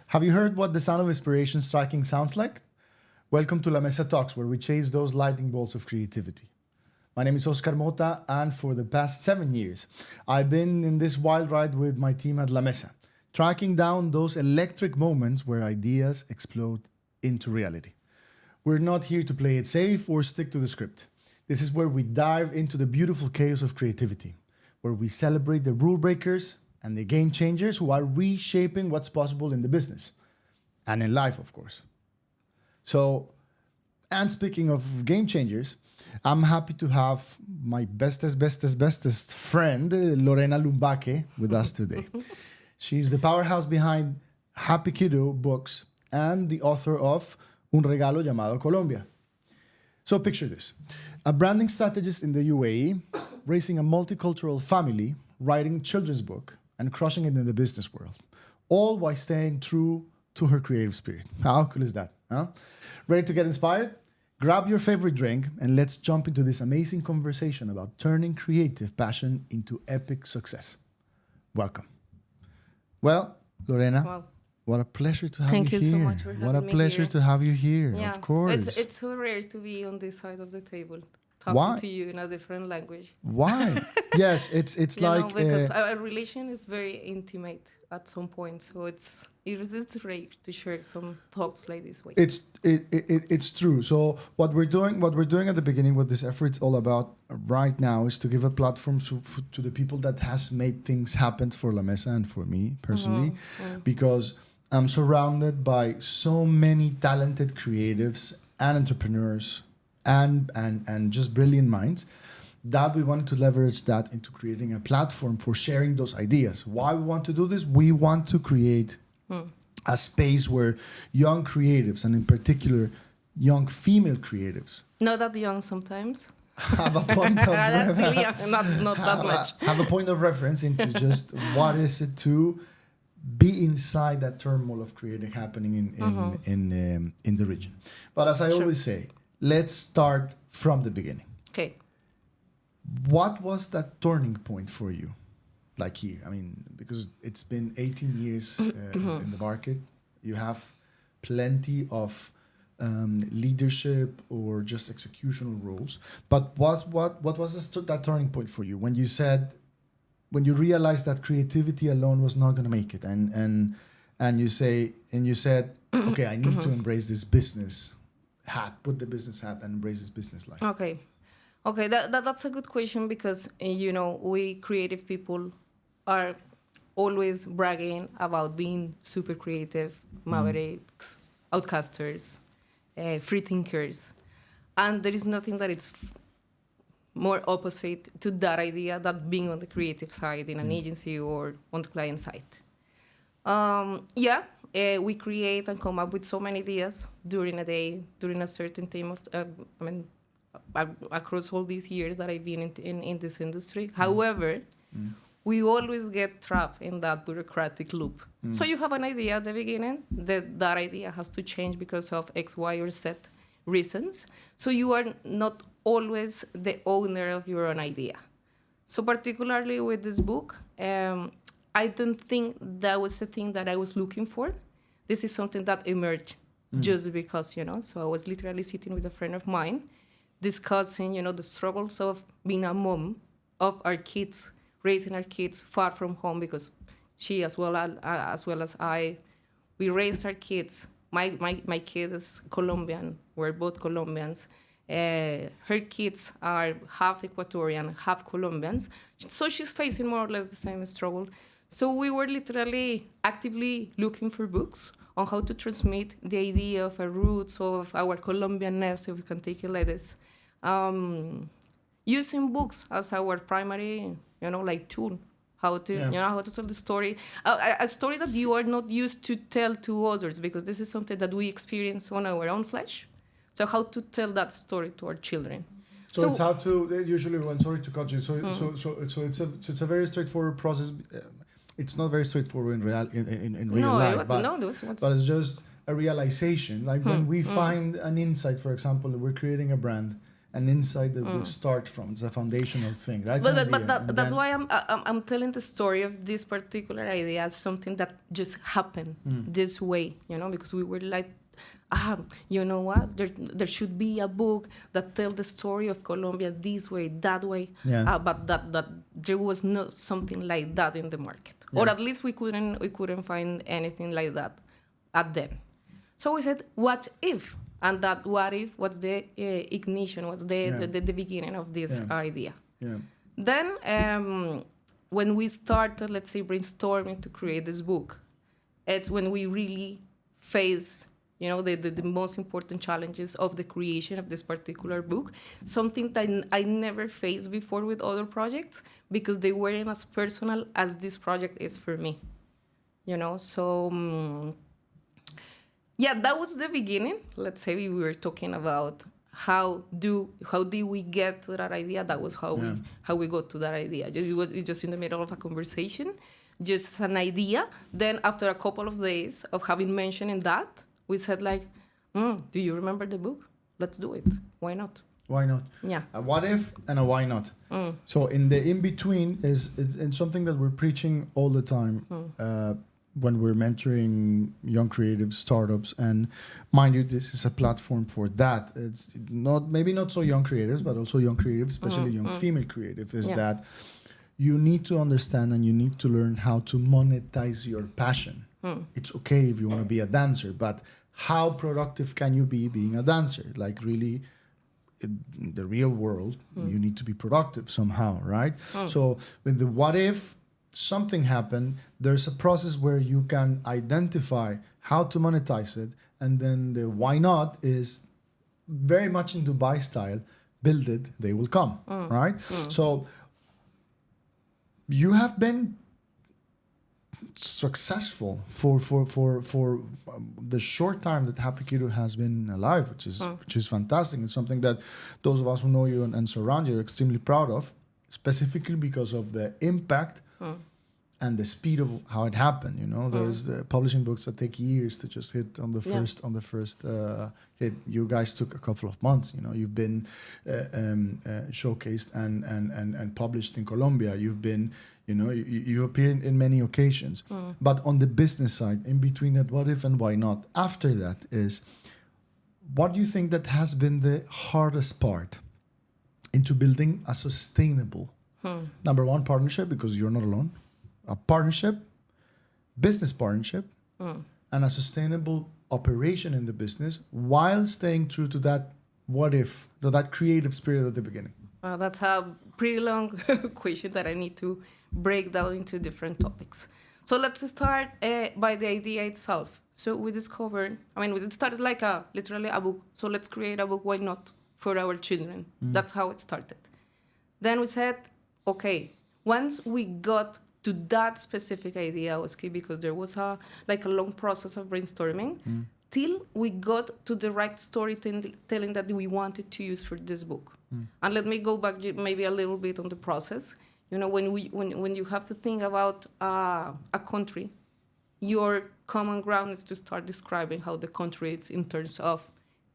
Have you heard what the sound of inspiration striking sounds like? Welcome to La Mesa Talks, where we chase those lightning bolts of creativity. My name is Oscar Mota, and for the past 7 years, I've been in this wild ride with my team at La Mesa, tracking down those electric moments where ideas explode into reality. We're not here to play it safe or stick to the script. This is where we dive into the beautiful chaos of creativity, where we celebrate the rule breakers and the game changers who are reshaping what's possible in the business and in life, of course. So, and speaking of game changers, I'm happy to have my bestest friend, Lorena Lumbaque, with us today. She's the powerhouse behind Happy Kiddo Books and the author of Un Regalo Llamado Colombia. So picture this. A branding strategist in the UAE, raising a multicultural family, writing a children's book, and crushing it in the business world, all while staying true to her creative spirit. How cool is that? Huh? Ready to get inspired? Grab your favorite drink and let's jump into this amazing conversation about turning creative passion into epic success. Welcome. Well, Lorena, Wow. what a pleasure to have Thank you you here. so much for having me What a pleasure here. to have you here, Yeah, of course. It's so rare to be on this side of the table, talking Why? to you in a different language. Why? Yes, it's You like... know, because our relation is very intimate at some point, so it's rare to share some thoughts like this way. It's true. So what we're doing at the beginning, what this effort's all about right now, is to give a platform to the people that has made things happen for La Mesa and for me personally, because I'm surrounded by so many talented creatives and entrepreneurs and just brilliant minds that we wanted to leverage that into creating a platform for sharing those ideas. Why we want to do this? We want to create a space where young creatives, and in particular young female creatives, Not that young sometimes. have a point of That's still young, not that much. have a point of reference into just what is it to be inside that turmoil of creating happening in the region. But as I always say, let's start from the beginning. Okay. What was that turning point for you? Like here, I mean, because it's been 18 years in the market. You have plenty of leadership or just executional roles. But what was that turning point for you when you realized that creativity alone was not going to make it, and you said, okay, I need to embrace this business hat, put the business hat, and embrace this business life. Okay, that's a good question because, we creative people are always bragging about being super creative, mavericks, outcasters, free thinkers. And there is nothing that is more opposite to that idea than being on the creative side in an agency or on the client side. We create and come up with so many ideas during a day, during a certain time of, across all these years that I've been in this industry. However, we always get trapped in that bureaucratic loop. So you have an idea at the beginning, that idea has to change because of X, Y, or Z reasons. So you are not always the owner of your own idea. So particularly with this book, I don't think that was the thing that I was looking for. This is something that emerged just because, so I was literally sitting with a friend of mine discussing, the struggles of being a mom of our kids, raising our kids far from home, because she as well as I, we raised our kids. My kid is Colombian. We're both Colombians. Her kids are half Ecuadorian, half Colombians. So she's facing more or less the same struggle. So we were literally actively looking for books on how to transmit the idea of our roots, of our Colombianness, if we can take it like this. Using books as our primary, tool. How to tell the story. A story that you are not used to tell to others, because this is something that we experience on our own flesh. So how to tell that story to our children. So it's how to, usually, sorry to cut you, so it's a very straightforward process. It's not very straightforward in real life, but it's just a realization. Like when we find an insight, for example, we're creating a brand, an insight that we start from. It's a foundational thing, right? That's why I'm telling the story of this particular idea as something that just happened this way, because we were like, you know what? There should be a book that tells the story of Colombia this way, that way. Yeah. But that there was not something like that in the market, or at least we couldn't find anything like that at then. So we said, what if? And that what if was the ignition, was the beginning of this idea. Yeah. Then when we started, let's say, brainstorming to create this book, it's when we really faced the most important challenges of the creation of this particular book, something that I never faced before with other projects because they weren't as personal as this project is for me. So that was the beginning. Let's say we were talking about how did we get to that idea. That was how we got to that idea. It was just in the middle of a conversation, just an idea. Then after a couple of days of having mentioned that, we said like, do you remember the book? Let's do it. Why not? Why not? Yeah. A what if and a why not. So in the in-between it's something that we're preaching all the time when we're mentoring young creative startups. And mind you, this is a platform for that. It's maybe not so young creatives, but also young creatives, especially young female creative, is that you need to understand and you need to learn how to monetize your passion. It's okay if you want to be a dancer, but how productive can you be being a dancer? Like really, in the real world, you need to be productive somehow, right? So with the what if something happened, there's a process where you can identify how to monetize it. And then the why not is very much in Dubai style, build it, they will come, right? So you have been successful for the short time that Happy Kiddo has been alive, which is fantastic. It's something that those of us who know you and surround you are extremely proud of, specifically because of the impact and the speed of how it happened. There's the publishing books that take years to just hit on the first hit. You guys took a couple of months. You've been showcased and published in Colombia. You've been you appear in many occasions. But on the business side, in between that what if and why not, after that is, what do you think that has been the hardest part into building a sustainable number one, partnership, because you're not alone, a partnership, business partnership, and a sustainable operation in the business while staying true to that what if, to that creative spirit at the beginning? That's a pretty long question that I need to break down into different topics. So let's start by the idea itself. So we discovered, it started like literally a book. So let's create a book, why not, for our children. That's how it started. Then we said, okay, once we got to that specific idea, was key because there was a long process of brainstorming till we got to the right storytelling that we wanted to use for this book. And let me go back maybe a little bit on the process. When you have to think about a country, your common ground is to start describing how the country is in terms of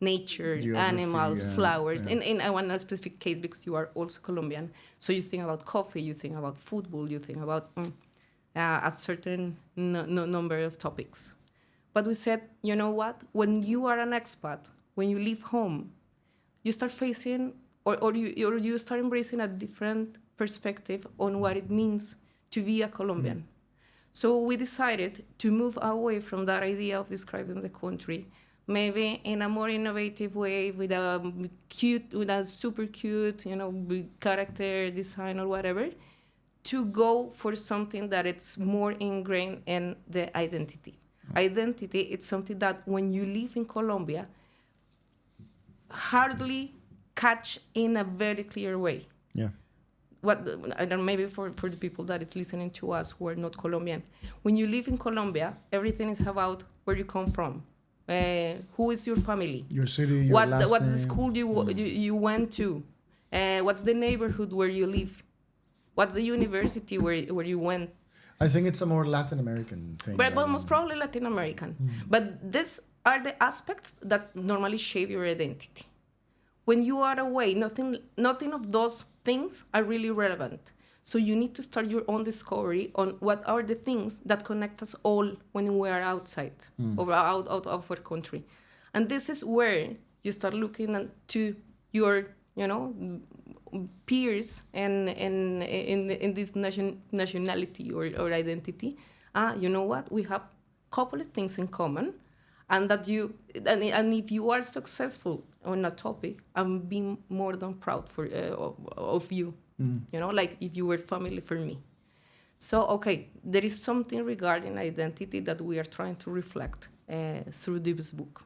nature, geography, animals, flowers. In one specific case, because you are also Colombian, so you think about coffee, you think about football, you think about a certain number of topics. But we said, you know what? When you are an expat, when you leave home, you start facing or you start embracing a different perspective on what it means to be a Colombian. So we decided to move away from that idea of describing the country, maybe in a more innovative way, with a super cute, character design or whatever, to go for something that it's more ingrained in the identity. Identity, it's something that when you live in Colombia, hardly catch in a very clear way. Yeah. I don't know, maybe for the people that is listening to us who are not Colombian. When you live in Colombia, everything is about where you come from, who is your family, your city, your last what's name. the school you went to, what's the neighborhood where you live, what's the university where you went. I think it's a more Latin American thing. But most probably Latin American. But these are the aspects that normally shape your identity. when you are away, nothing of those things are really relevant. So you need to start your own discovery on what are the things that connect us all when we are outside or out of our country. And this is where you start looking to your, peers and in this nationality or identity. You know what? We have a couple of things in common, and that and if you are successful on a topic, I'm being more than proud of you. Like if you were family for me. So, okay, there is something regarding identity that we are trying to reflect through this book.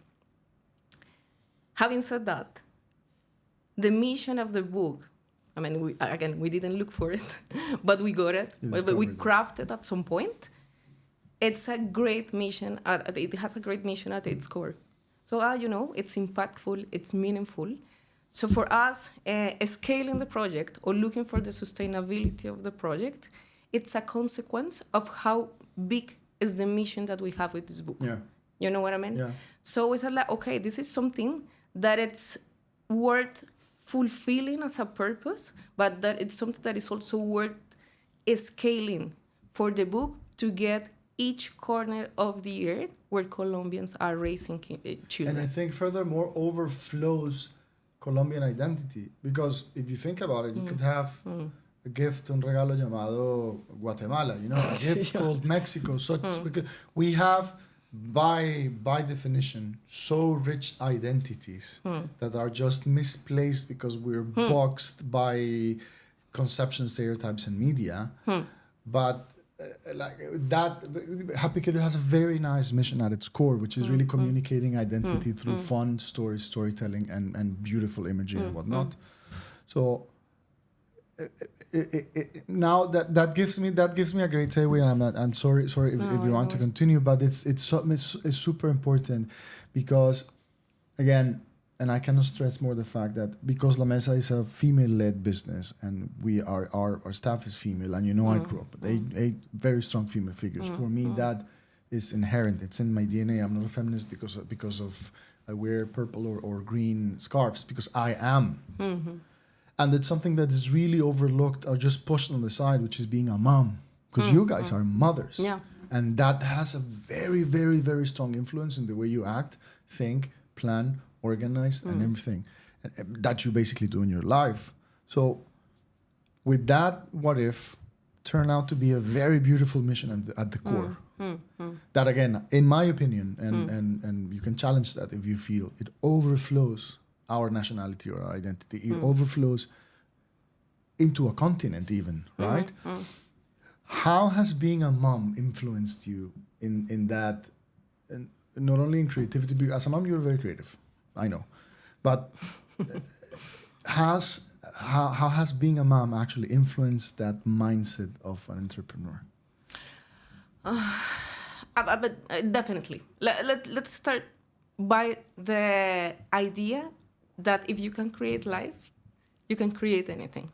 Having said that, the mission of the book, I mean, we didn't look for it, but we got it. But we crafted at some point. It's a great mission. It has a great mission at its core. So, it's impactful, it's meaningful. So for us, scaling the project or looking for the sustainability of the project, it's a consequence of how big is the mission that we have with this book. Yeah. You know what I mean? Yeah. So it's like, okay, this is something that it's worth fulfilling as a purpose, but that it's something that is also worth scaling for the book to get each corner of the earth where Colombians are raising children. And I think furthermore overflows Colombian identity, because if you think about it, you could have a gift, Un Regalo Llamado Guatemala, a gift called Mexico. So because we have, by definition, so rich identities that are just misplaced because we're boxed by conception, stereotypes, and media. But like that, Happy Kiddo has a very nice mission at its core, which is really communicating identity through fun storytelling, and beautiful imagery and whatnot. So now that gives me a great segue. I'm sorry if you want to continue, but it's super important, because again, and I cannot stress more the fact that because La Mesa is a female-led business, and our staff is female, and I grew up with 8 very strong female figures. For me, that is inherent. It's in my DNA. I'm not a feminist because of I wear purple or green scarves, because I am. And it's something that is really overlooked or just pushed on the side, which is being a mom, because you guys are mothers. Yeah. And that has a very, very, very strong influence in the way you act, think, plan, organized, and everything that you basically do in your life. So with that, what if turned out to be a very beautiful mission at the core. That again, in my opinion, and you can challenge that if you feel, it overflows our nationality or our identity. It overflows into a continent even, right? How has being a mom influenced you in that, and not only in creativity, because as a mom you're very creative, I know, but how has being a mom actually influenced that mindset of an entrepreneur? But definitely. Let's start by the idea that if you can create life, you can create anything.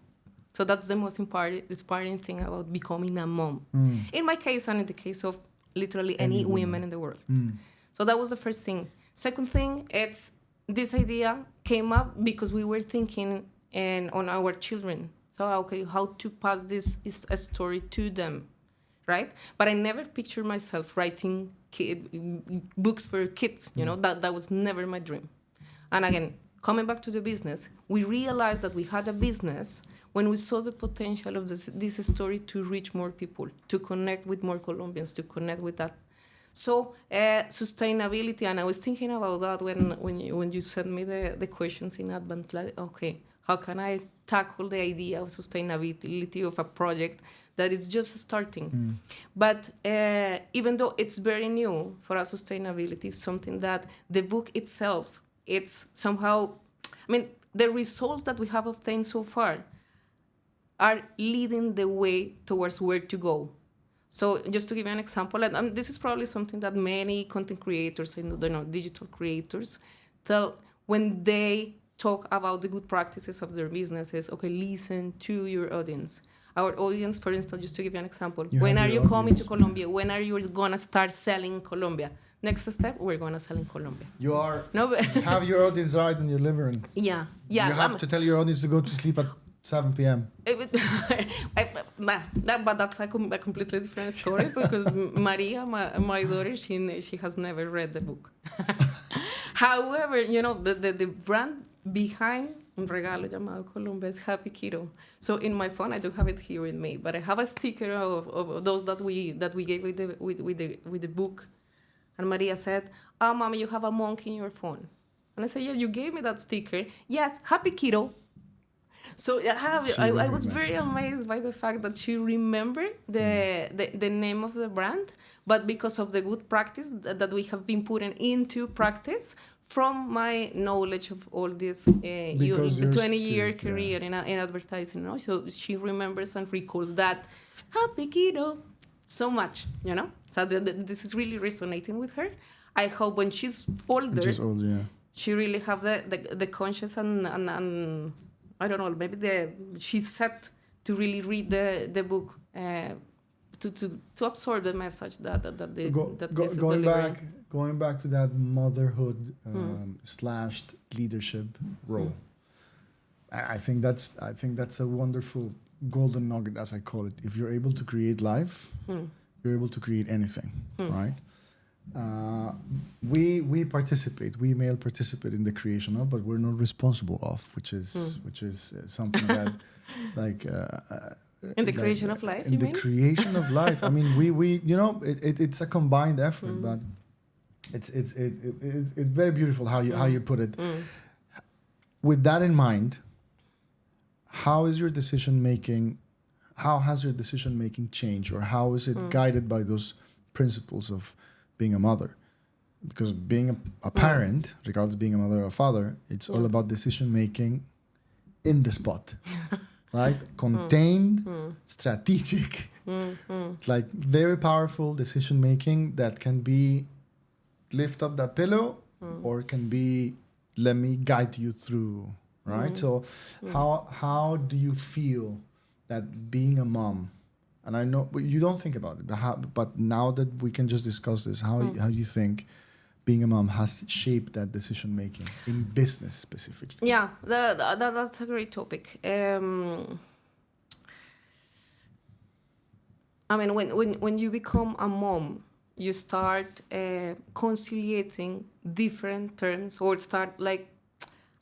So that's the most inspiring thing about becoming a mom. In my case, and in the case of literally any women in the world. So that was the first thing. Second thing, it's this idea came up because we were thinking on our children. So, okay, how to pass this a story to them, right? But I never pictured myself writing books for kids, that was never my dream. And again, coming back to the business, we realized that we had a business when we saw the potential of this story to reach more people, to connect with more Colombians, to connect with that. So sustainability, and I was thinking about that when you sent me the questions in advance, like, okay, how can I tackle the idea of sustainability of a project that is just starting? But even though it's very new for us, sustainability is something that the book itself, it's somehow, the results that we have obtained so far are leading the way towards where to go. So just to give you an example, and this is probably something that many content creators and digital creators tell when they talk about the good practices of their businesses. Okay, listen to your audience. Our audience, for instance, just to give you an example, when are you coming to Colombia? When are you going to start selling in Colombia? next step, we're going to sell in Colombia. You are. No, but Have your audience right in your living room. yeah. You have to tell your audience to go to sleep at 7 p.m. But that's a completely different story because Maria, my daughter, she has never read the book. However, the brand behind Un Regalo Llamado Colombia is Happy Kiddo. So in my phone, I don't have it here with me, but I have a sticker of those that we gave with the book. And Maria said, "Oh, Mommy, you have a monkey in your phone." And I said, "Yeah, you gave me that sticker. Yes, Happy Kiddo." So I was very amazed by the fact that she remembered the name of the brand, but because of the good practice that we have been putting into practice from my knowledge of all this 20-year career in advertising. So she remembers and recalls that Happy Kiddo so much, So this is really resonating with her. I hope when she's older, she really have the conscious and I don't know, maybe she's set to really read the book to absorb the message that this is delivering. Going back to that motherhood / leadership role, I think that's a wonderful golden nugget, as I call it. If you're able to create life, you're able to create anything, right? We participate. We male participate in the creation of, but we're not responsible of, which is something that in the creation of life. In the creation of life. I mean, we it's a combined effort, but it's very beautiful how you put it. With that in mind, how has your decision making changed, or how is it guided by those principles of being a mother? Because being a parent, regardless of being a mother or a father, it's all about decision making in the spot, right? Contained, strategic, like very powerful decision making that can be lift up that pillow or can be let me guide you through, right? So how do you feel that being a mom, and I know you don't think about it, but now that we can just discuss this, how you think being a mom has shaped that decision making in business specifically? Yeah, that's a great topic. I mean, when you become a mom, you start conciliating different terms, or start like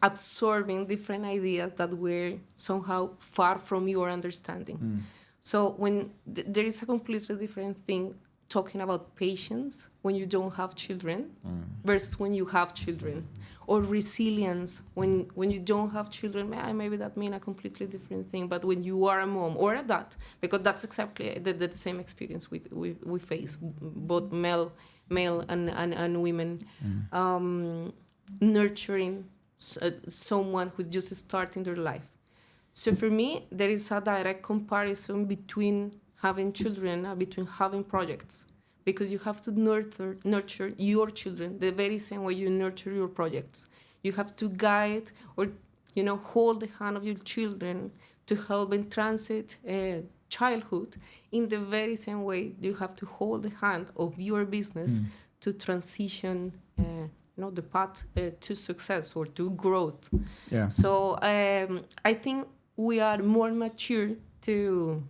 absorbing different ideas that were somehow far from your understanding. So when there is a completely different thing talking about patience when you don't have children versus when you have children, or resilience when you don't have children. Maybe that means a completely different thing. But when you are a mom or a dad, because that's exactly the same experience we face, both male and women, nurturing someone who's just starting their life. So for me, there is a direct comparison between having children, between having projects, because you have to nurture your children the very same way you nurture your projects. You have to guide or hold the hand of your children to help them transit childhood in the very same way you have to hold the hand of your business to transition the path to success or to growth. Yeah. So I think we are more mature to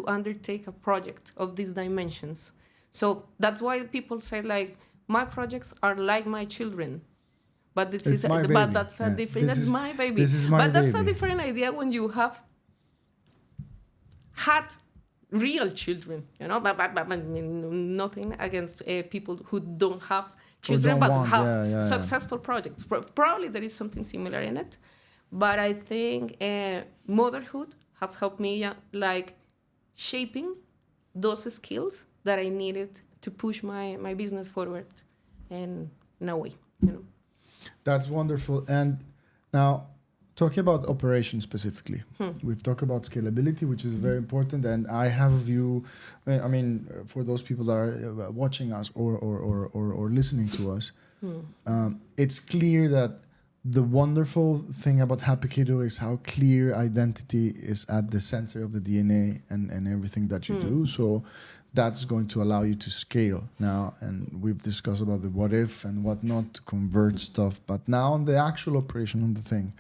undertake a project of these dimensions. So that's why people say, like, my projects are like my children. But that's a different. That's my baby. This is my baby. But that's a different idea when you have had real children. But nothing against people who don't have children but have successful projects. Probably there is something similar in it. But I think motherhood has helped me shaping those skills that I needed to push my business forward in a way, That's wonderful. And now, talking about operations specifically, we've talked about scalability, which is very important. And I have a view, I mean, for those people that are watching us or listening to us, it's clear that the wonderful thing about Happy Kiddo is how clear identity is at the center of the DNA and everything that you do. So that's going to allow you to scale now. And we've discussed about the what if and what not to convert stuff. But now on the actual operation of the thing,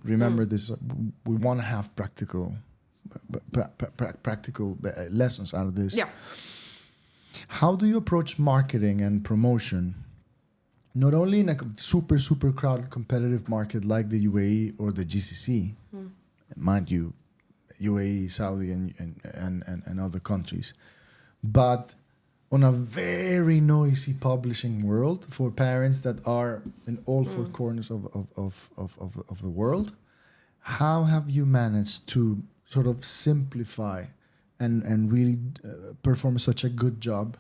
remember this, we want to have practical lessons out of this. Yeah. How do you approach marketing and promotion, not only in a super, super crowded competitive market like the UAE or the GCC, mind you, UAE, Saudi, and other countries, but on a very noisy publishing world for parents that are in all four corners of the world? How have you managed to sort of simplify and really perform such a good job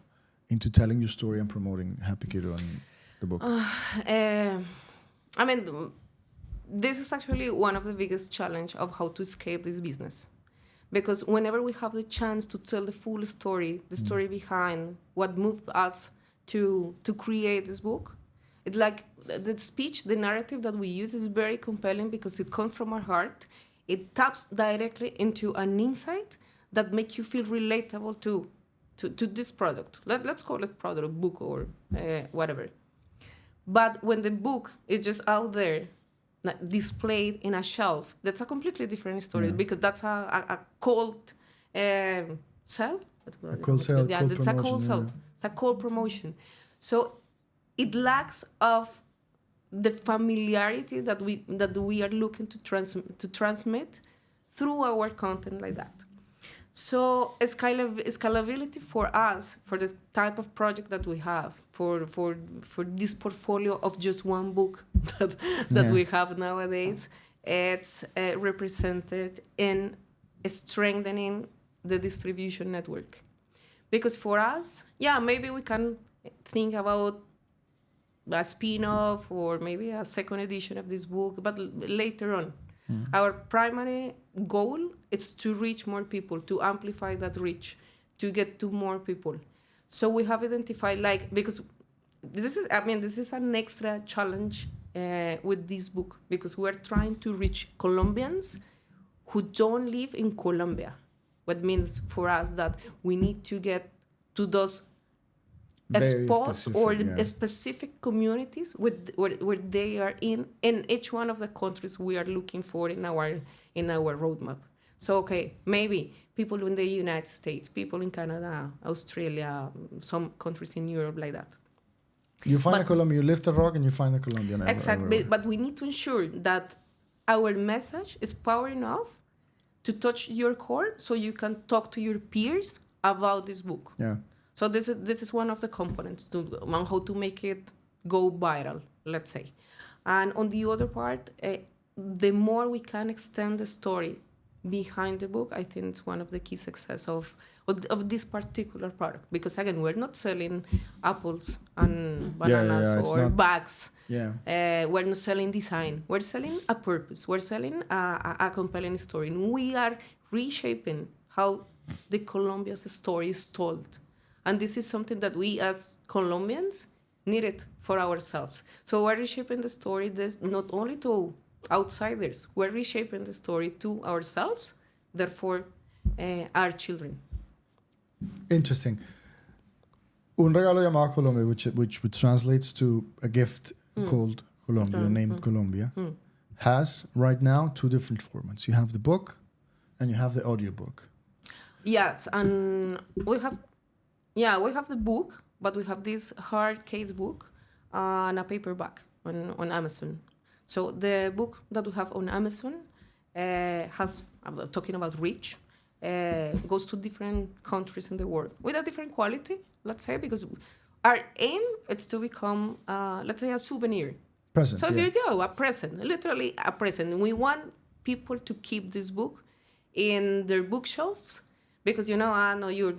into telling your story and promoting Happy Kiddo and the book? I mean, this is actually one of the biggest challenge of how to scale this business. Because whenever we have the chance to tell the full story, the story behind what moved us to create this book, it's like the speech, the narrative that we use is very compelling because it comes from our heart. It taps directly into an insight that makes you feel relatable to this product. Let's call it product, book, or whatever. But when the book is just out there, displayed in a shelf, that's a completely different story because that's a cold sell. A cold sell. Yeah, that's a cold sell. It's a cold promotion. So it lacks of the familiarity that we are looking to transmit through our content like that. So scalability for us, for the type of project that we have, for this portfolio of just one book that we have nowadays, it's represented in strengthening the distribution network. Because for us, maybe we can think about a spin-off or maybe a second edition of this book, but later on. Our primary goal is to reach more people, to amplify that reach, to get to more people. So we have identified, because this is an extra challenge with this book, because we're trying to reach Colombians who don't live in Colombia. What means for us that we need to get to those spots or specific communities where they are in each one of the countries we are looking for in our roadmap. So maybe people in the United States, people in Canada, Australia, some countries in Europe, like that. You find a Colombian, you lift a rock and you find a Colombian. Exactly, but we need to ensure that our message is power enough to touch your core, so you can talk to your peers about this book. Yeah. So this is one of the components on how to make it go viral, let's say. And on the other part, the more we can extend the story behind the book, I think it's one of the key success of this particular product. Because again, we're not selling apples and bananas or bags. Yeah. We're not selling design. We're selling a purpose. We're selling a compelling story. And we are reshaping how the Colombia's story is told. And this is something that we as Colombians needed for ourselves. So we're reshaping the story not only to outsiders, we're reshaping the story to ourselves, therefore our children. Interesting. Un Regalo Llamado Colombia, which translates to a gift called Colombia, named Colombia, has right now two different formats. You have the book and you have the audiobook. Yes, and we have the book, but we have this hard case book and a paperback on Amazon. So the book that we have on Amazon has, I'm talking about reach, goes to different countries in the world with a different quality, let's say, because our aim is to become, let's say, a souvenir. Present. So a present, literally a present. We want people to keep this book in their bookshelves because, I know your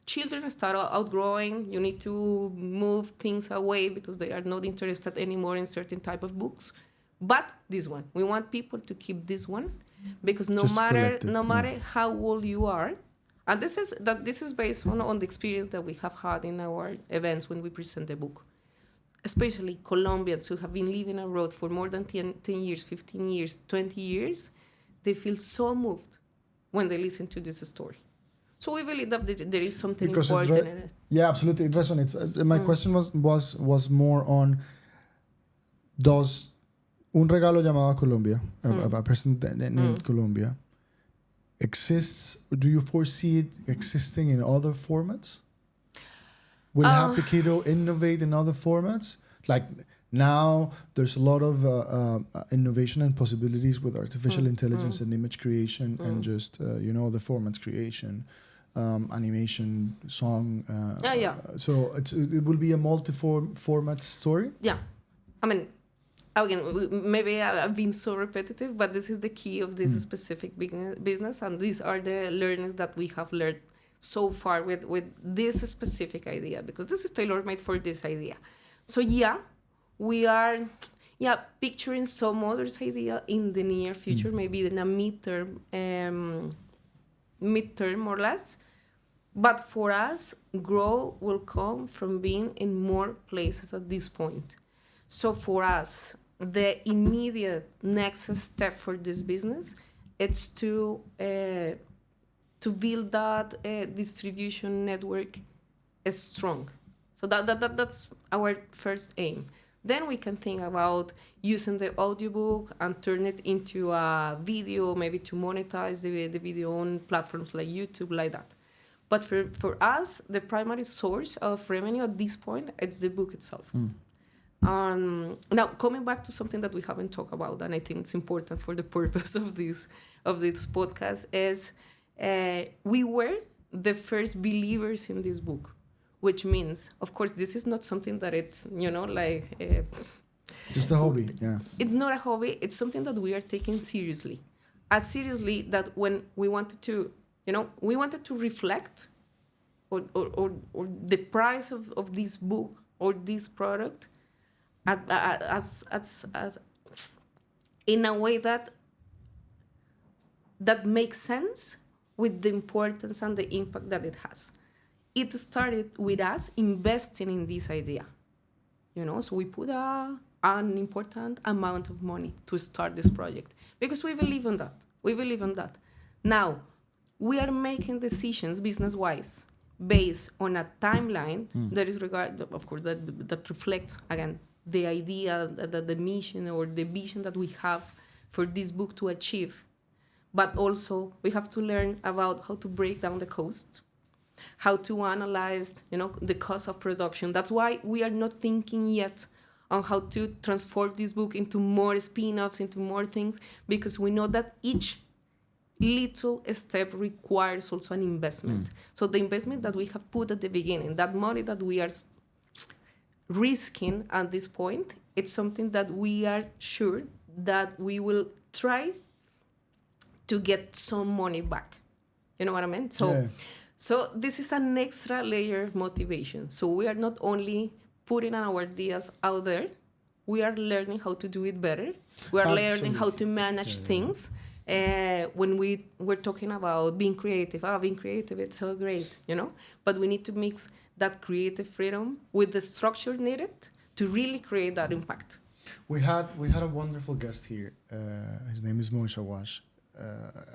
children start outgrowing. You need to move things away because they are not interested anymore in certain type of books. But this one, we want people to keep this one because no matter how old you are, and this is based on the experience that we have had in our events when we present the book, especially Colombians who have been living abroad for more than 10 years, 15 years, 20 years, they feel so moved when they listen to this story. So we believe that there is something Because important in it. Yeah, absolutely, it resonates. My question was more on, does Un Regalo Llamado Colombia, a person named Colombia, exists? Do you foresee it existing in other formats? Will Happy Kiddo innovate in other formats? Like now, there's a lot of innovation and possibilities with artificial intelligence and image creation and just, the formats creation, animation, song. So it will be a multi-format story? Yeah. I mean, again, maybe I've been so repetitive, but this is the key of this specific business, and these are the learnings that we have learned so far with this specific idea, because this is tailor-made for this idea. So we are picturing some other idea in the near future, maybe in a midterm more or less. But for us, growth will come from being in more places at this point. So for us, the immediate next step for this business, it's to build that distribution network is strong. So that's our first aim. Then we can think about using the audiobook and turn it into a video, maybe to monetize the video on platforms like YouTube, like that. But for us, the primary source of revenue at this point, it's the book itself. Now, coming back to something that we haven't talked about, and I think it's important for the purpose of this podcast, is we were the first believers in this book, which means, of course, this is not something that it's, just a hobby, yeah. It's not a hobby. It's something that we are taking seriously. As seriously that when we wanted to, reflect or the price of this book or this product as in a way that makes sense with the importance and the impact that it has. It started with us investing in this idea, so we put an important amount of money to start this project because we believe in that. Now, we are making decisions business-wise based on a timeline that is of course, that reflects, again, the idea, the mission or the vision that we have for this book to achieve. But also, we have to learn about how to break down the cost, how to analyze, the cost of production. That's why we are not thinking yet on how to transform this book into more spin-offs, into more things, because we know that each little step requires also an investment. So the investment that we have put at the beginning, that money that we are risking at this point, it's something that we are sure that we will try to get some money back. You know what I mean? So this is an extra layer of motivation. So we are not only putting our ideas out there, we are learning how to do it better. We are learning how to manage things. When we're talking about being creative, it's so great, but we need to mix that creative freedom with the structure needed to really create that impact. We had a wonderful guest here. His name is Moisha.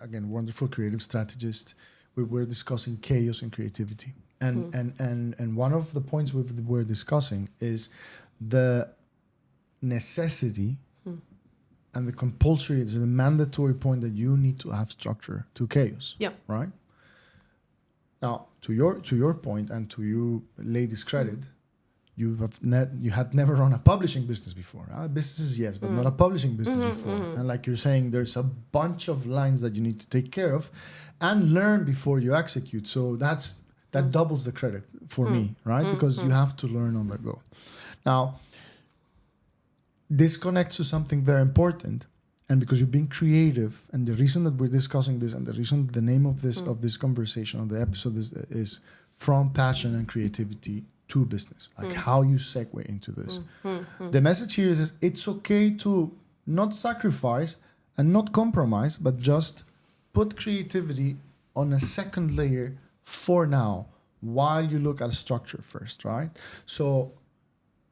Again, wonderful creative strategist. We were discussing chaos and creativity, and one of the points we were discussing is the necessity and the compulsory, the mandatory point that you need to have structure to chaos. Yeah. Right. Now, to your point, and to you ladies' credit, you had never run a publishing business before. Businesses, yes, but not a publishing business before. And like you're saying, there's a bunch of lines that you need to take care of and learn before you execute. So that doubles the credit for me, right? Because you have to learn on the go. Now, this connects to something very important, and because you've been creative, and the reason that we're discussing this, and the reason the name of this conversation, of the episode, is from passion and creativity to business, like how you segue into this. The message here is it's okay to not sacrifice and not compromise, but just put creativity on a second layer for now, while you look at structure first, right? So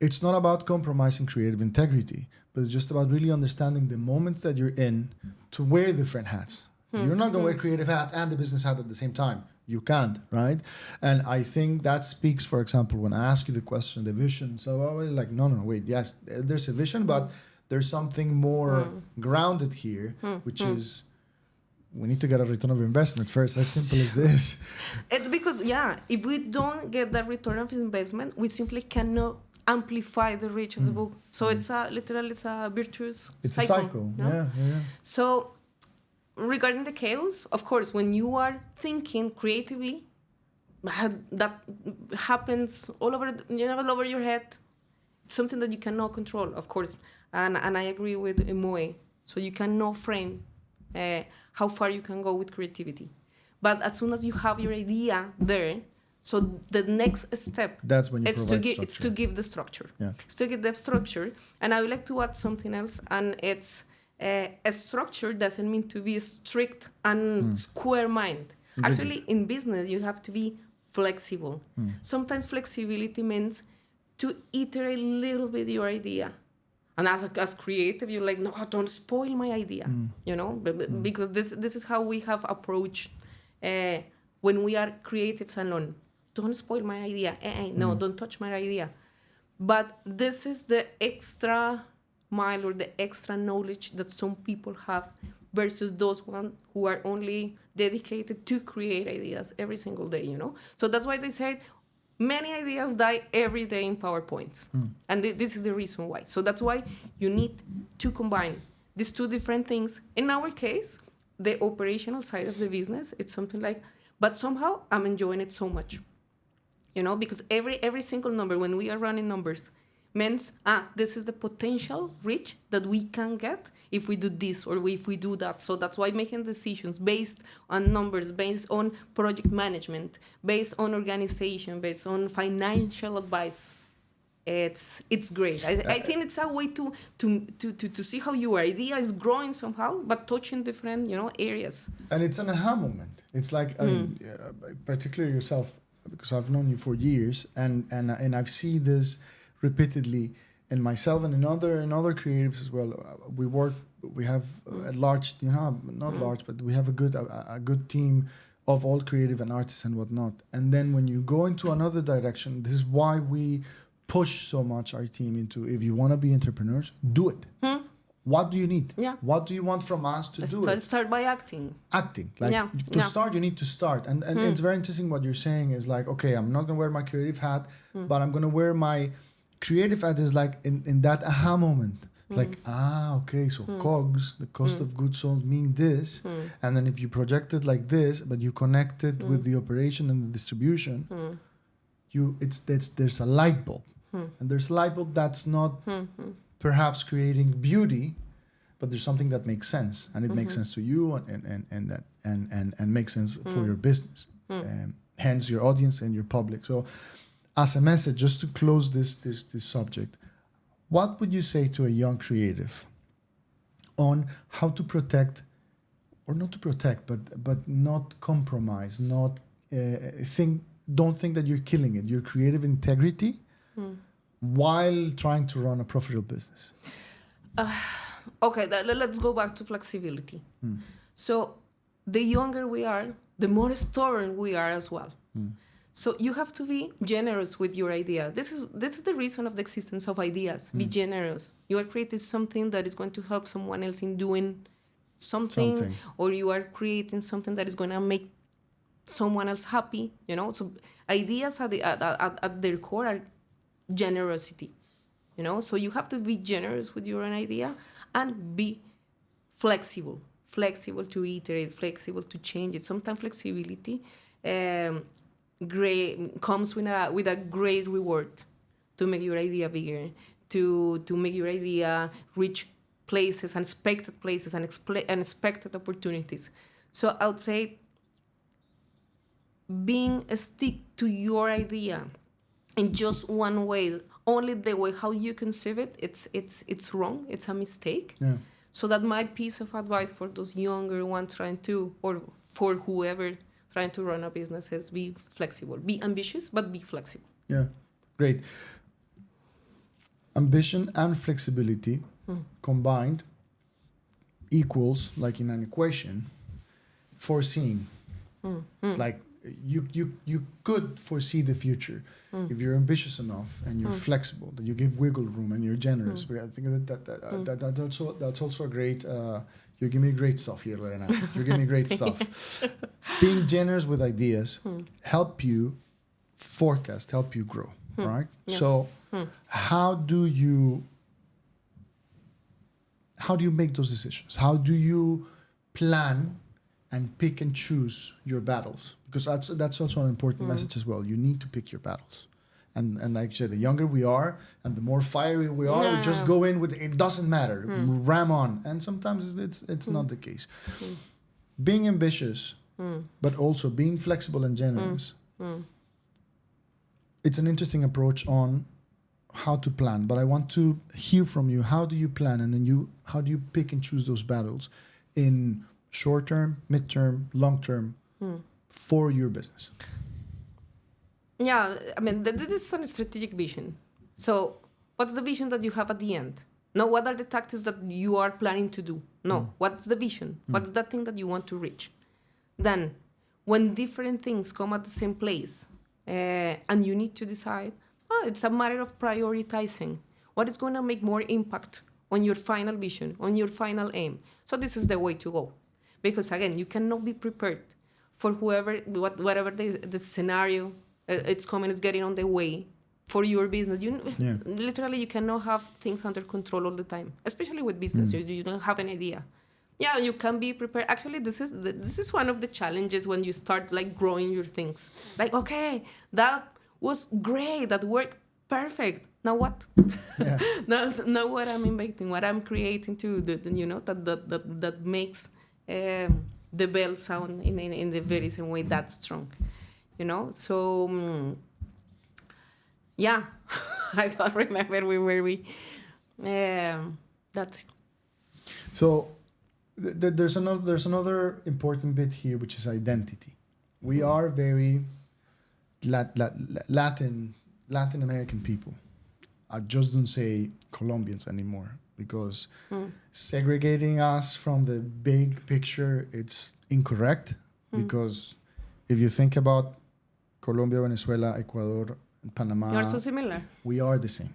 it's not about compromising creative integrity, but it's just about really understanding the moments that you're in to wear different hats. You're not going to wear creative hat and the business hat at the same time. you can't, right? And I think that speaks, for example, when I ask you the question, the vision. So I was like, no, wait, yes, there's a vision, but there's something more grounded here, which is we need to get a return of investment first. As simple as this. It's because, if we don't get that return of investment, we simply cannot amplify the reach of the book. So it's a virtuous cycle. It's a cycle, no? Yeah. So regarding the chaos, of course, when you are thinking creatively, that happens all over your head. It's something that you cannot control, of course. And I agree with Moe. So you cannot frame how far you can go with creativity. But as soon as you have your idea there, so the next step, that's when you provide structure. It's to give the structure. Yeah. It's to give the structure. And I would like to add something else, and it's a structure doesn't mean to be strict and square mind. Rigid. Actually, in business, you have to be flexible. Sometimes flexibility means to iterate a little bit your idea. And as creative, you're like, no, don't spoil my idea, because this is how we have approached when we are creatives alone. Don't spoil my idea. No, don't touch my idea. But this is the extra mile or the extra knowledge that some people have versus those one who are only dedicated to create ideas every single day, So that's why they say many ideas die every day in PowerPoints. And this is the reason why. So that's why you need to combine these two different things. In our case, the operational side of the business, it's something like, but somehow I'm enjoying it so much. Because every single number, when we are running numbers, means, this is the potential reach that we can get if we do this or if we do that. So that's why making decisions based on numbers, based on project management, based on organization, based on financial advice, it's great. I think it's a way to see how your idea is growing somehow, but touching different areas. And it's an aha moment. It's like, I mean, particularly yourself, because I've known you for years, and I've seen this repeatedly in myself and in other creatives as well. We have a large, not large, but we have a good team of all creative and artists and whatnot. And then when you go into another direction, this is why we push so much our team into, if you want to be entrepreneurs, do it. What do you need? Yeah. What do you want from us to do it? Start by acting. To start, you need to start. And it's very interesting what you're saying is like, okay, I'm not going to wear my creative hat, but I'm going to wear my creative hat is like in that aha moment. Like, okay, so COGS, the cost of goods sold, mean this. And then if you project it like this, but you connect it with the operation and the distribution, there's a light bulb. And there's a light bulb that's not perhaps creating beauty, but there's something that makes sense, and it makes sense to you, and makes sense for your business, hence your audience and your public. So, as a message, just to close this subject, what would you say to a young creative on how to protect, or not to protect, but not compromise, not don't think that you're killing it, your creative integrity, while trying to run a profitable business? Okay, let's go back to flexibility. So the younger we are, the more stubborn we are as well. So you have to be generous with your ideas. This is the reason of the existence of ideas. Be generous. You are creating something that is going to help someone else in doing something. Or you are creating something that is going to make someone else happy. So ideas at their core are generosity. So you have to be generous with your own idea and be flexible to iterate, flexible to change it. Sometimes flexibility comes with a great reward to make your idea bigger, to make your idea reach places, unexpected places, unexpected opportunities. So I would say being stick to your idea in just one way, only the way how you conceive it, it's wrong, it's a mistake. Yeah. So that my piece of advice for those younger ones trying to, or for whoever trying to run a business, is be flexible. Be ambitious, but be flexible. Yeah, great. Ambition and flexibility combined equals, like in an equation, foreseeing. Like you could foresee the future if you're ambitious enough and you're flexible, that you give wiggle room and you're generous. But I think that's also a great. You're giving me great stuff here, Lorena. You're giving me great stuff. Being generous with ideas help you forecast, help you grow, right? Yeah. So how do you make those decisions? How do you plan and pick and choose your battles? Because that's also an important message as well. You need to pick your battles. And like I said, the younger we are and the more fiery we are, we just go in with, it doesn't matter, ram on. And sometimes it's not the case. Being ambitious, but also being flexible and generous, it's an interesting approach on how to plan. But I want to hear from you, how do you plan, and then how do you pick and choose those battles in short term, mid-term, long term for your business? Yeah, I mean, this is a strategic vision. So what's the vision that you have at the end? No, what are the tactics that you are planning to do? No, what's the vision? What's that thing that you want to reach? Then, when different things come at the same place, and you need to decide, it's a matter of prioritizing. What is going to make more impact on your final vision, on your final aim? So this is the way to go. Because again, you cannot be prepared for whatever the scenario it's coming, it's getting on the way for your business. Literally, you cannot have things under control all the time, especially with business. You don't have an idea. Yeah, you can be prepared. Actually, this is one of the challenges when you start like growing your things. Like, okay, that was great, that worked perfect. Now what? Yeah. now what I'm inventing, what I'm creating to that makes the bell sound in the very same way that's strong. So yeah, I don't remember where we that's so there's another important bit here, which is identity. We are very Latin American people. I just don't say Colombians anymore, because segregating us from the big picture, it's incorrect. Because if you think about Colombia, Venezuela, Ecuador, and Panama, you are so similar. We are the same.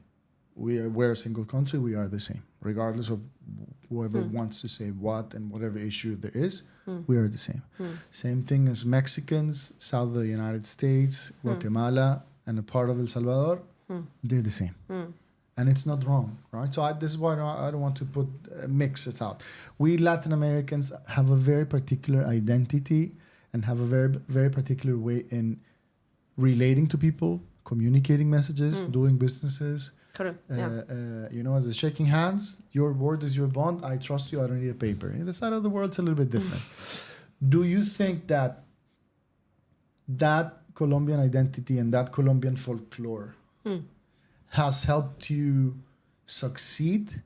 We're a single country. We are the same, regardless of whoever wants to say what and whatever issue there is. We are the same. Same thing as Mexicans, south of the United States, Guatemala, and a part of El Salvador. They're the same. And it's not wrong, right? So this is why I don't want to mix it out. We Latin Americans have a very particular identity and have a very, very particular way in relating to people, communicating messages, doing businesses. Correct. As a shaking hands, your word is your bond. I trust you. I don't need a paper. In the side of the world, it's a little bit different. Do you think that Colombian identity and that Colombian folklore has helped you succeed?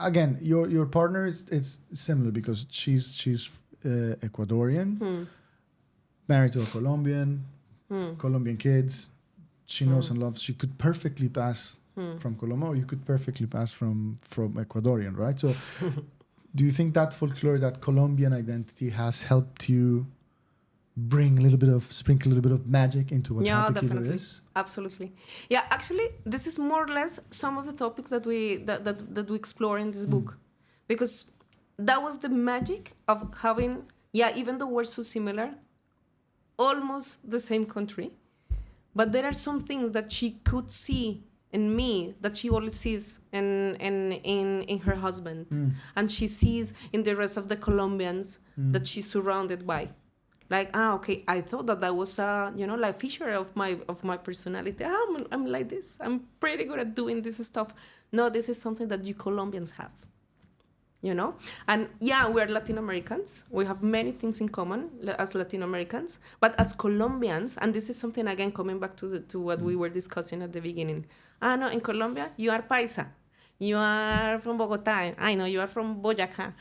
Again, your partner is similar, because she's Ecuadorian, married to a Colombian, Colombian kids. She knows and loves. She could perfectly pass from Colombia, or you could perfectly pass from Ecuadorian, right? So do you think that folklore, that Colombian identity, has helped you sprinkle a little bit of magic into what Happy Kiddo is? Absolutely. Yeah, actually, this is more or less some of the topics that we explore in this book, because that was the magic of having, even though we're so similar, almost the same country, but there are some things that she could see in me that she only sees in her husband, and she sees in the rest of the Colombians that she's surrounded by. Like, okay, I thought that was like feature of my personality. I'm like this. I'm pretty good at doing this stuff. No, this is something that you Colombians have. And we're Latin Americans. We have many things in common as Latin Americans, but as Colombians, and this is something again coming back to what we were discussing at the beginning. No, in Colombia you are paisa, you are from Bogotá. I know you are from Boyacá.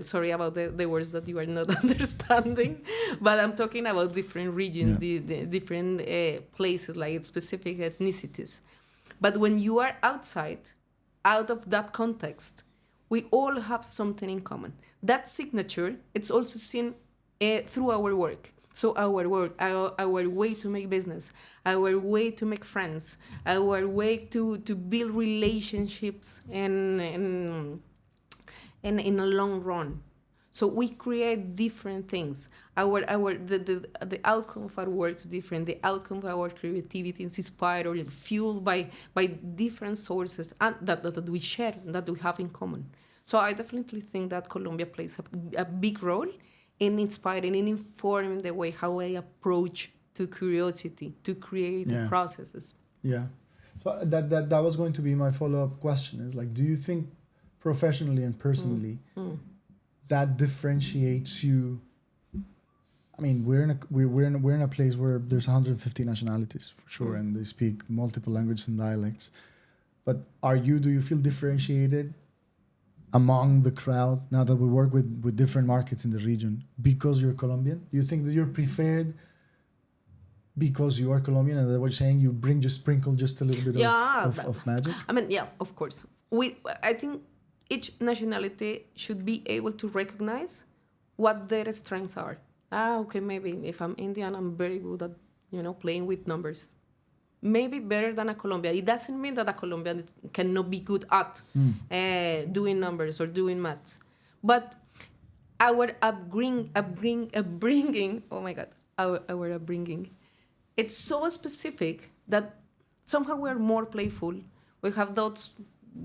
Sorry about the words that you are not understanding, but I'm talking about different regions, the different places, like specific ethnicities. But when you are out of that context, we all have something in common. That signature, it's also seen through our work. So our work, our way to make business, our way to make friends, our way to build relationships and in a long run. So we create different things. The outcome of our work is different. The outcome of our creativity is inspired or fueled by different sources and that we share, that we have in common. So I definitely think that Colombia plays a big role in inspiring and informing the way how I approach to curiosity, to creative processes. Yeah. So that was going to be my follow-up question, is like, do you think professionally and personally that differentiates you? I mean, we're in a place where there's 150 nationalities for sure, and they speak multiple languages and dialects. But do you feel differentiated among the crowd now that we work with different markets in the region because you're Colombian? Do you think that you're preferred because you are Colombian, and that what you're saying, you sprinkle just a little bit of magic? I mean, yeah, of course. I think each nationality should be able to recognize what their strengths are. Okay, maybe if I'm Indian, I'm very good at, playing with numbers. Maybe better than a Colombian. It doesn't mean that a Colombian cannot be good at doing numbers or doing maths. But our upbringing, oh my God, our upbringing, it's so specific that somehow we're more playful. We have those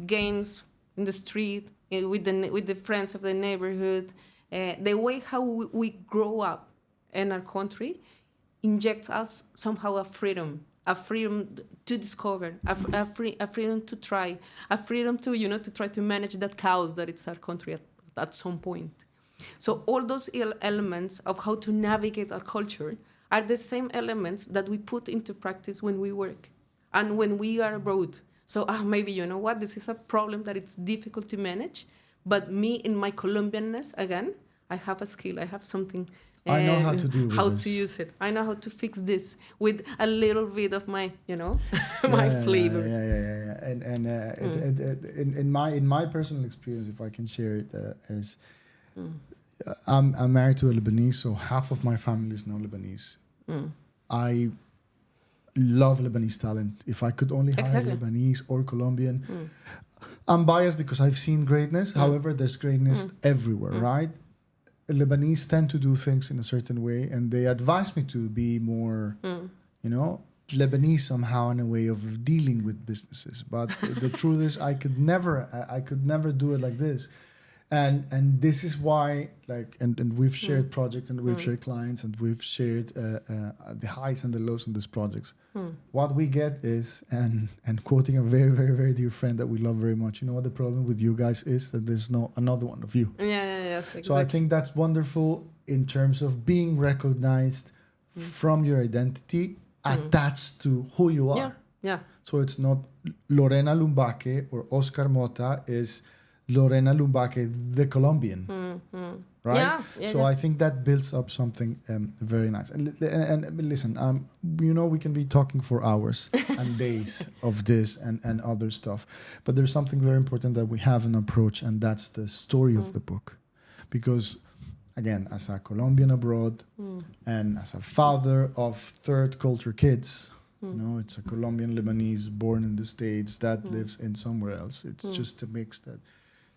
games in the street with the friends of the neighborhood. The way how we grow up in our country injects us somehow a freedom to discover, a freedom to try, a freedom to try to manage that chaos that it's our country at some point. So all those elements of how to navigate our culture are the same elements that we put into practice when we work and when we are abroad. So maybe, this is a problem that it's difficult to manage, but me in my Colombianness, again, I have a skill, I have something. I know how to do with how this. to use it. I know how to fix this with a little bit of my, my flavor. Yeah. And in my personal experience, if I can share it, is I'm married to a Lebanese, so half of my family is now Lebanese. I love Lebanese talent. If I could only hire Lebanese or Colombian, I'm biased because I've seen greatness. However, there's greatness everywhere, right? Lebanese tend to do things in a certain way, and they advise me to be more, Lebanese somehow in a way of dealing with businesses. But the truth is, I could never do it like this. And this is why, and we've shared projects, and we've shared clients, and we've shared the highs and the lows in these projects. What we get is, and quoting a very, very, very dear friend that we love very much, what the problem with you guys is? That there's no another one of you. Yes, exactly. So I think that's wonderful in terms of being recognized from your identity, attached to who you are. Yeah. So it's not Lorena Lumbaque or Oscar Mota, is Lorena Lumbaque, the Colombian, right? So I think that builds up something very nice. And listen, we can be talking for hours and days of this and other stuff, but there's something very important that we have an approach, and that's the story of the book. Because, again, as a Colombian abroad and as a father of third culture kids, it's a Colombian Lebanese born in the States that lives in somewhere else. It's just a mix that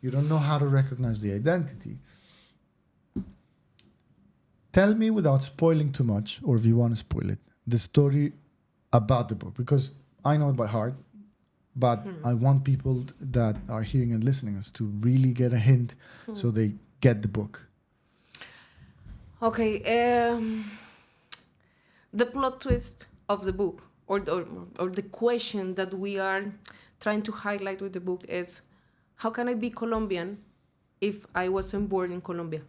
you don't know how to recognize the identity. Tell me, without spoiling too much, or if you want to spoil it, the story about the book, because I know it by heart, but I want people that are hearing and listening us to really get a hint so they get the book. Okay. The plot twist of the book, or the question that we are trying to highlight with the book is, how can I be Colombian if I wasn't born in Colombia?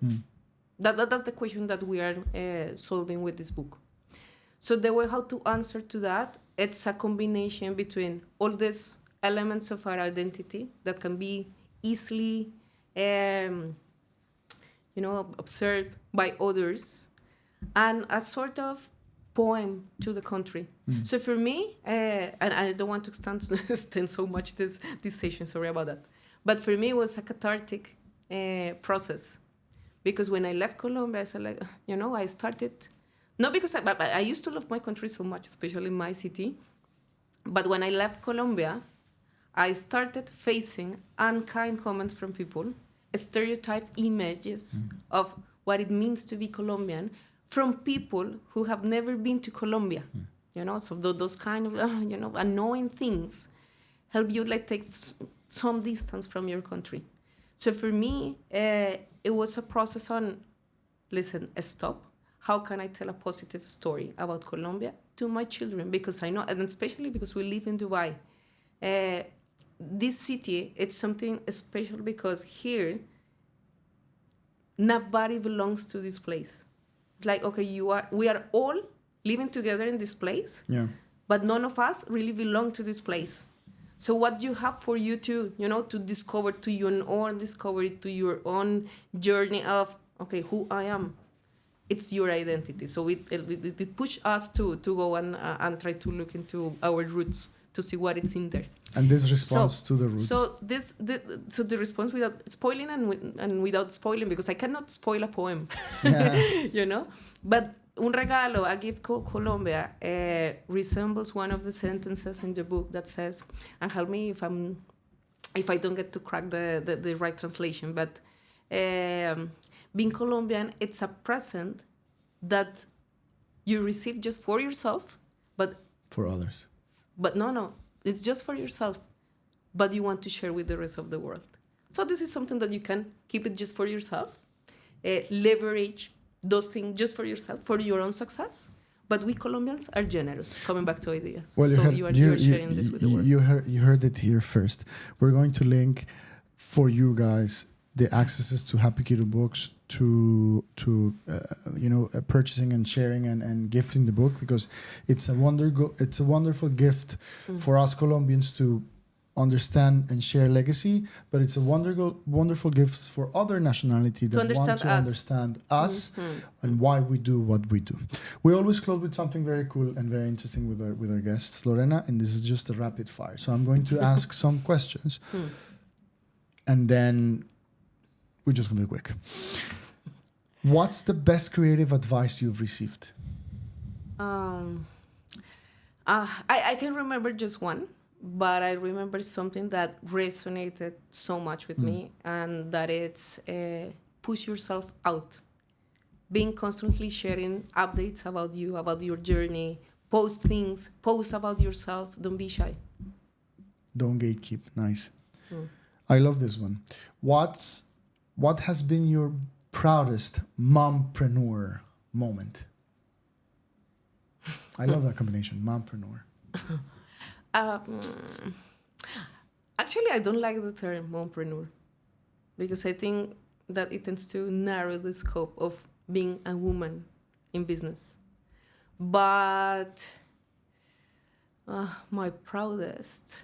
That's the question that we are solving with this book. So the way how to answer to that, it's a combination between all these elements of our identity that can be easily observed by others, and a sort of poem to the country. So for me, and I don't want to extend so much this session, sorry about that. But for me, it was a cathartic process. Because when I left Colombia, I said, I started not because I used to love my country so much, especially my city. But when I left Colombia, I started facing unkind comments from people, stereotype images of what it means to be Colombian from people who have never been to Colombia. So those kind of, annoying things help you like take some distance from your country. So for me, it was a process on, listen, stop. How can I tell a positive story about Colombia to my children? Because I know, and especially because we live in Dubai. This city, it's something special because here, nobody belongs to this place. It's like, okay, we are all living together in this place, but none of us really belong to this place. So what you have for you to, to discover to your own discovery, to your own journey of, okay, who I am. It's your identity. So it pushed us to go and try to look into our roots to see what is in there. And this response to the roots. So the response without spoiling and without spoiling, because I cannot spoil a poem, But Un Regalo, a Gift Called Colombia, resembles one of the sentences in the book that says, and help me if I don't get to crack the right translation, but being Colombian, it's a present that you receive just for yourself, but for others. But no, it's just for yourself, but you want to share with the rest of the world. So this is something that you can keep it just for yourself, leverage those things just for yourself, for your own success. But we Colombians are generous, coming back to ideas. Well, so you are sharing this with the world. You heard it here first. We're going to link for you guys the accesses to Happy Kiddo Books, to purchasing and sharing and gifting the book, because it's a wonderful gift for us Colombians to understand and share legacy, but it's a wonderful gift for other nationality that want to understand us and why we do what we do. We always close with something very cool and very interesting with our guests, Lorena, and this is just a rapid fire. So I'm going to ask some questions, and then we're just going to be quick. What's the best creative advice you've received? I can remember just one, but I remember something that resonated so much with me, and that it's push yourself out. Being constantly sharing updates about you, about your journey, post about yourself. Don't be shy. Don't gatekeep. Nice. I love this one. What has been your proudest mompreneur moment? I love that combination, mompreneur. Actually, I don't like the term mompreneur, because I think that it tends to narrow the scope of being a woman in business. But my proudest...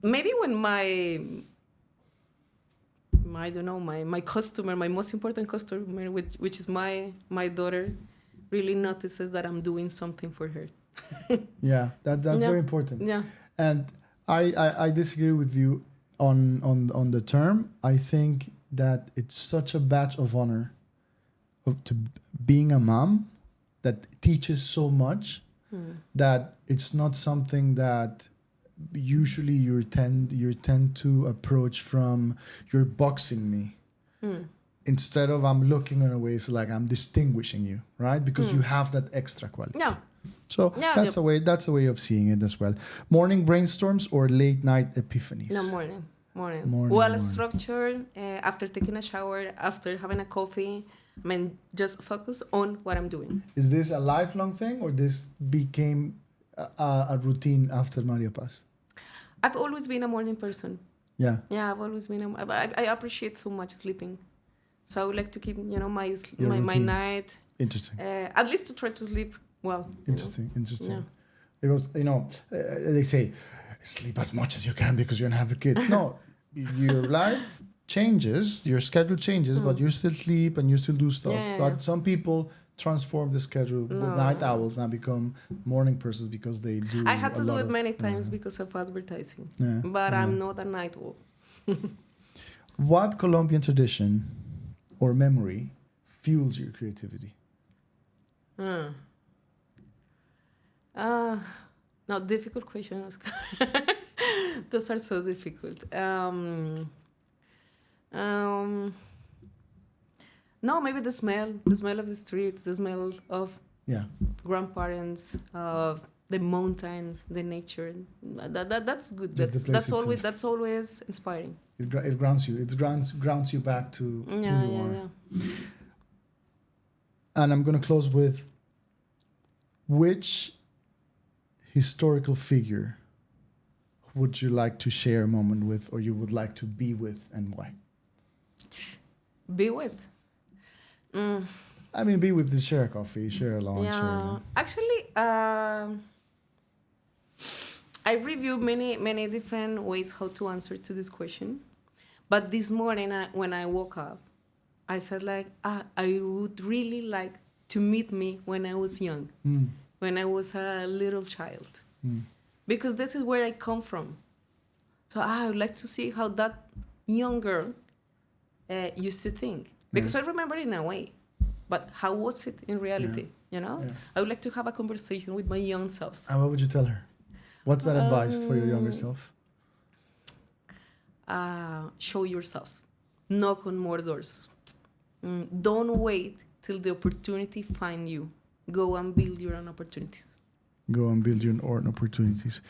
maybe when my customer, my most important customer, which is my daughter, really notices that I'm doing something for her. Yeah, that's very important. Yeah. And I disagree with you on the term. I think that it's such a badge of honor to being a mom that teaches so much that it's not something that usually you tend to approach from you're boxing me. Instead of I'm looking in a way, so like I'm distinguishing you, right? Because you have that extra quality. Yeah. So that's a way of seeing it as well. Morning brainstorms or late night epiphanies? No, morning. Well structured, after taking a shower, after having a coffee. I mean, just focus on what I'm doing. Is this a lifelong thing, or this became a routine after Maria Paz? I've always been a morning person. Yeah. Yeah, I've always been. I appreciate so much sleeping, so I would like to keep my night. Interesting. At least to try to sleep well. Interesting. Yeah. Because they say sleep as much as you can because you're gonna have a kid. No, your life changes, your schedule changes, but you still sleep and you still do stuff. Yeah. But some people transform the schedule with night owls and become morning persons because they do. I had to do it many times because of advertising, but I'm not a night owl. What Colombian tradition or memory fuels your creativity? Now, difficult question, Oscar. Those are so difficult. No, maybe the smell of the streets, the smell of grandparents, of the mountains, the nature. That's good. That's always inspiring. It grounds you. It grounds you back to who you are. Yeah. And I'm going to close with, which historical figure would you like to share a moment with, or you would like to be with, and why? Be with? I mean, be with, share a coffee, share a lunch. Yeah. Actually, I review many different ways how to answer to this question. But this morning, when I woke up, I said, I would really like to meet me when I was young, when I was a little child. Because this is where I come from. So I would like to see how that young girl used to think. Because I remember it in a way. But how was it in reality, you know? Yeah. I would like to have a conversation with my young self. And what would you tell her? What's that advice for your younger self? Show yourself. Knock on more doors. Don't wait till the opportunity find you. Go and build your own opportunities. Go and build your own opportunities.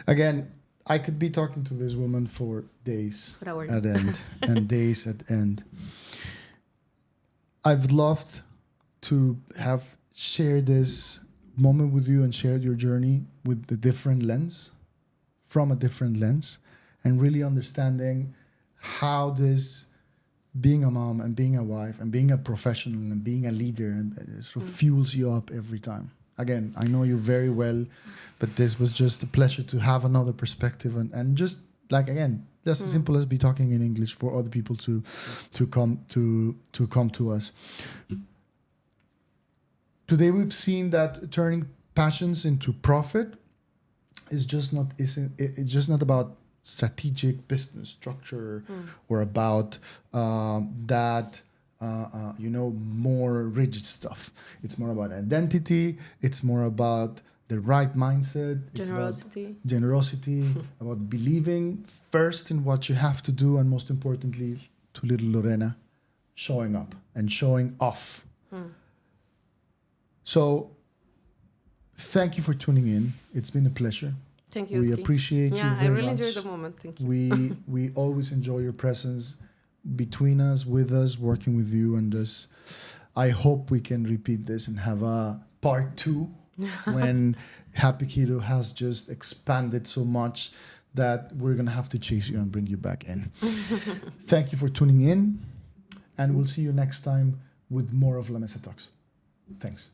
Again, I could be talking to this woman for days at end and days at end. I've loved to have shared this moment with you and shared your journey with the different lens, from a different lens, and really understanding how this being a mom and being a wife and being a professional and being a leader and sort of fuels you up every time. Again, I know you very well, but this was just a pleasure to have another perspective and just just as simple as be talking in English for other people to come to us. Today we've seen that turning passions into profit is just not about strategic business structure or about more rigid stuff. It's more about identity. It's more about the right mindset. Generosity, about believing first in what you have to do, and most importantly, to little Lorena, showing up and showing off. So, thank you for tuning in. It's been a pleasure. Thank you. We appreciate you very much. I really enjoyed the moment. Thank you. We always enjoy your presence between us, with us, working with you, and just I hope we can repeat this and have a part 2 when Happy Kiddo has just expanded so much that we're gonna have to chase you and bring you back in. Thank you for tuning in, and we'll see you next time with more of La Mesa Talks. Thanks.